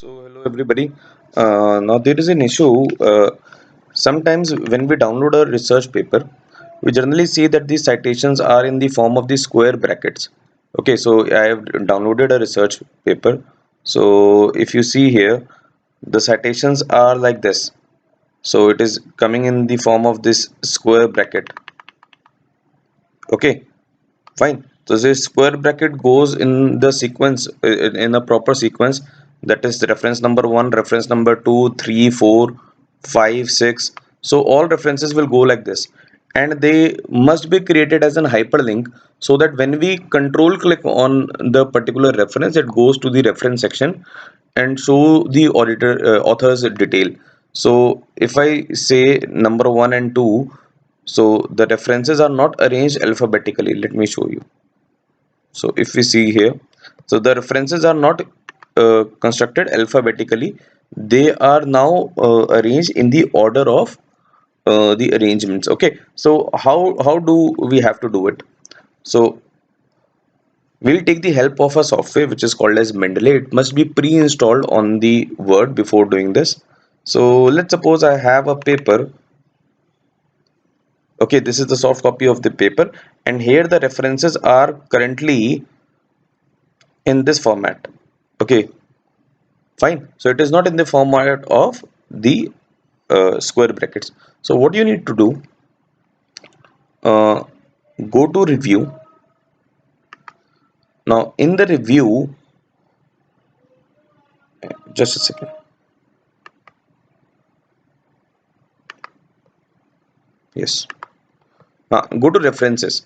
Hello everybody. Now there is an issue. Sometimes when we download a research paper, we generally see that the citations are in the form of the square brackets. Okay, so I have downloaded a research paper. So if you see here, the citations are like this. So it is coming in the form of this square bracket. Okay, fine. So this square bracket goes in the sequence, in a proper sequence, that is reference number 1, reference number 2, 3, 4, 5, 6. So all references will go like this, and they must be created as an hyperlink, so that when we control click on the particular reference, it goes to the reference section and show the author's detail. So if I say number 1 and 2, so the references are not arranged alphabetically. Let me show you. So if we see here, so the references are not constructed alphabetically. They are now arranged in the order of the arrangements. Okay, so how do we have to do it? So we'll take the help of a software which is called as Mendeley. It must be pre-installed on the Word before doing this. So let's suppose I have a paper. Okay, this is the soft copy of the paper, and here the references are currently in this format. Okay, fine. So it is not in the format of the square brackets. So what you need to do, uh, go to review. Now in the review, just a second. Yes. Go to references.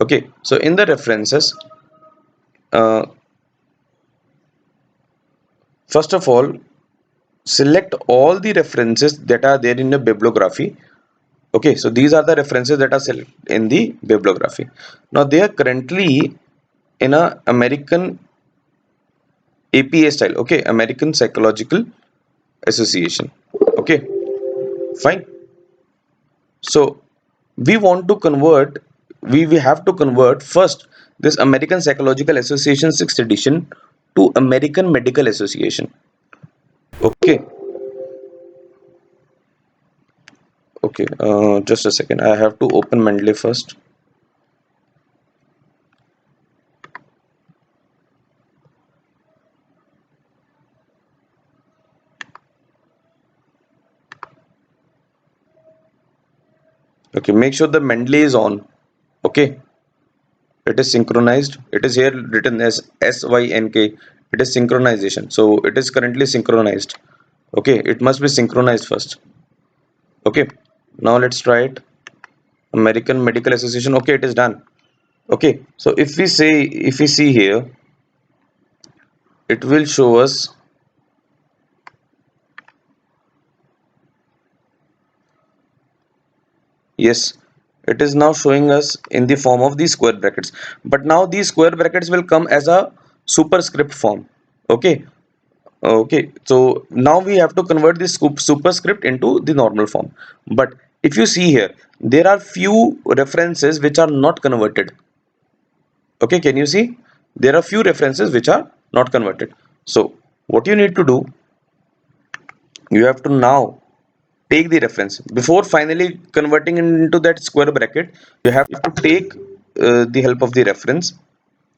Okay. So in the references, uh, first of all, select all the references that are there in the bibliography. Okay. So these are the references that are selected in the bibliography. Now they are currently in a American APA style. Okay. American Psychological Association. Okay, fine. So we want to convert, we have to convert first this American Psychological Association 6th edition to American Medical Association. Okay, okay, just a second. I have to open Mendeley first. Okay, make sure the Mendeley is on. Okay, it is synchronized. It is here written as SYNK. It is synchronization. So it is currently synchronized. Okay, it must be synchronized first. Okay, now let's try it. American Medical Association. Okay, it is done. Okay, so if we see here, it will show us. Yes, it is now showing us in the form of these square brackets, but now these square brackets will come as a superscript form. Okay, okay, so now we have to convert this superscript into the normal form. But if you see here, there are few references which are not converted. Okay, can you see? There are few references which are not converted. So what you need to do, you have to now take the reference before finally converting into that square bracket. You have to take the help of the reference.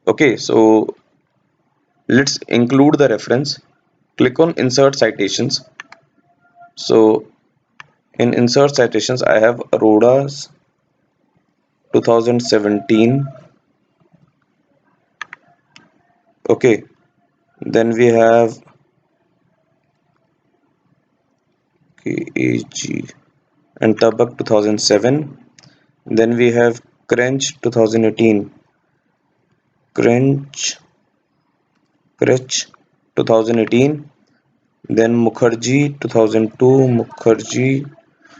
Okay, so let's include the reference. Click on insert citations. So in insert citations, I have Aroda's 2017. Okay, then we have KAG and Tabak 2007. Then we have Crench 2018. Crench 2018. Then Mukherjee 2002. Mukherjee.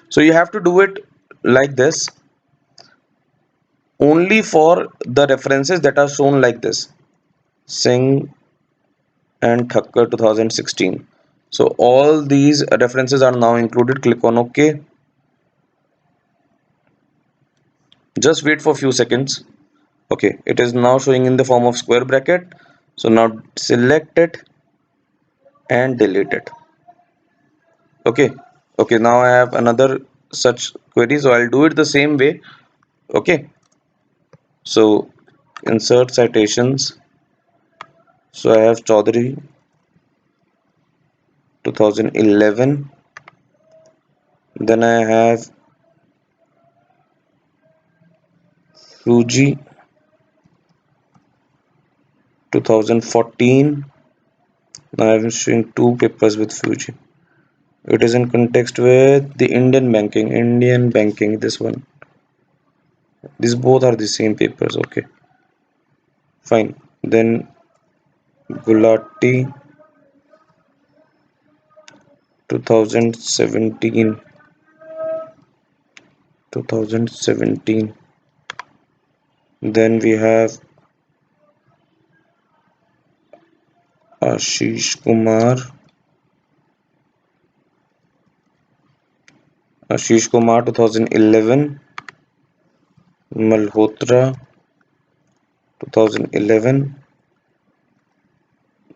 So you have to do it like this only for the references that are shown like this. Singh and Thakkar 2016. So all these references are now included. Click on OK. Just wait for a few seconds. Okay, it is now showing in the form of square bracket. So now select it. and delete it. Okay. Okay, now I have another such query, so I'll do it the same way. Okay, so insert citations. So I have Chaudhary 2011, then I have Fuji 2014. Now I'm showing two papers with Fuji. It is in context with the Indian banking, this one. These both are the same papers. Okay, fine. Then Gulati 2017. 2017. Then we have Ashish Kumar. Ashish Kumar 2011. Malhotra 2011.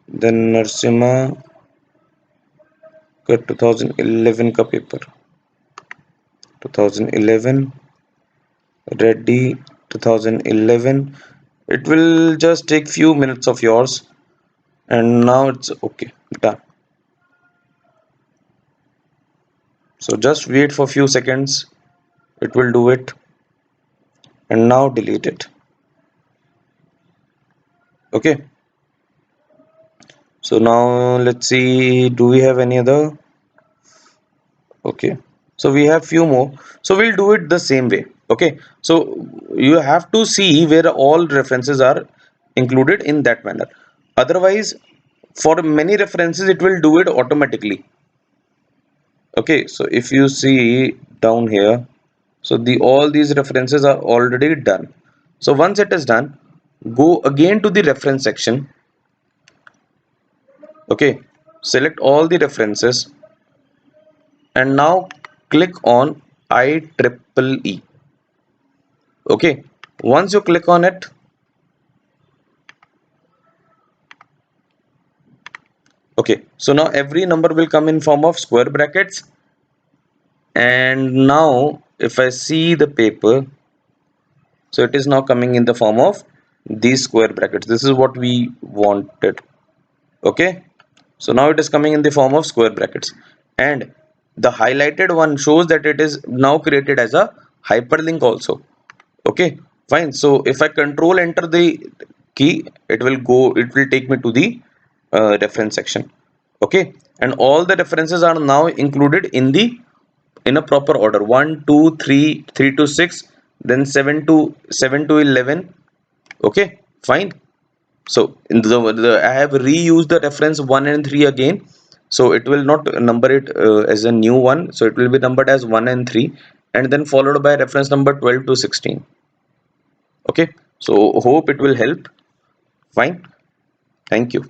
Then Narasimha का 2011 का paper 2011. Reddy 2011. It will just take few minutes of yours, and now it's okay, done. So just wait for few seconds, it will do it, and now delete it. Okay, so now let's see, do we have any other? Okay, so we have few more, so we'll do it the same way. Okay, so you have to see where all references are included in that manner. Otherwise, for many references it will do it automatically. Okay, so if you see down here, so the all these references are already done. So once it is done, go again to the reference section. Okay, select all the references and now click on IEEE. Okay, once you click on it, okay, so now every number will come in form of square brackets. And now if I see the paper, so it is now coming in the form of these square brackets. This is what we wanted. Okay, so now it is coming in the form of square brackets, and the highlighted one shows that it is now created as a hyperlink also. Okay, fine. So if I control enter the key, it will take me to the reference section. Okay, and all the references are now included in a proper order: 1 2 3, 3 to 6, then 7 to 11. Okay, fine. So in I have reused the reference 1 and 3 again, so it will not number it as a new one, so it will be numbered as 1 and 3, and then followed by reference number 12 to 16. Okay, so hope it will help. Fine, thank you.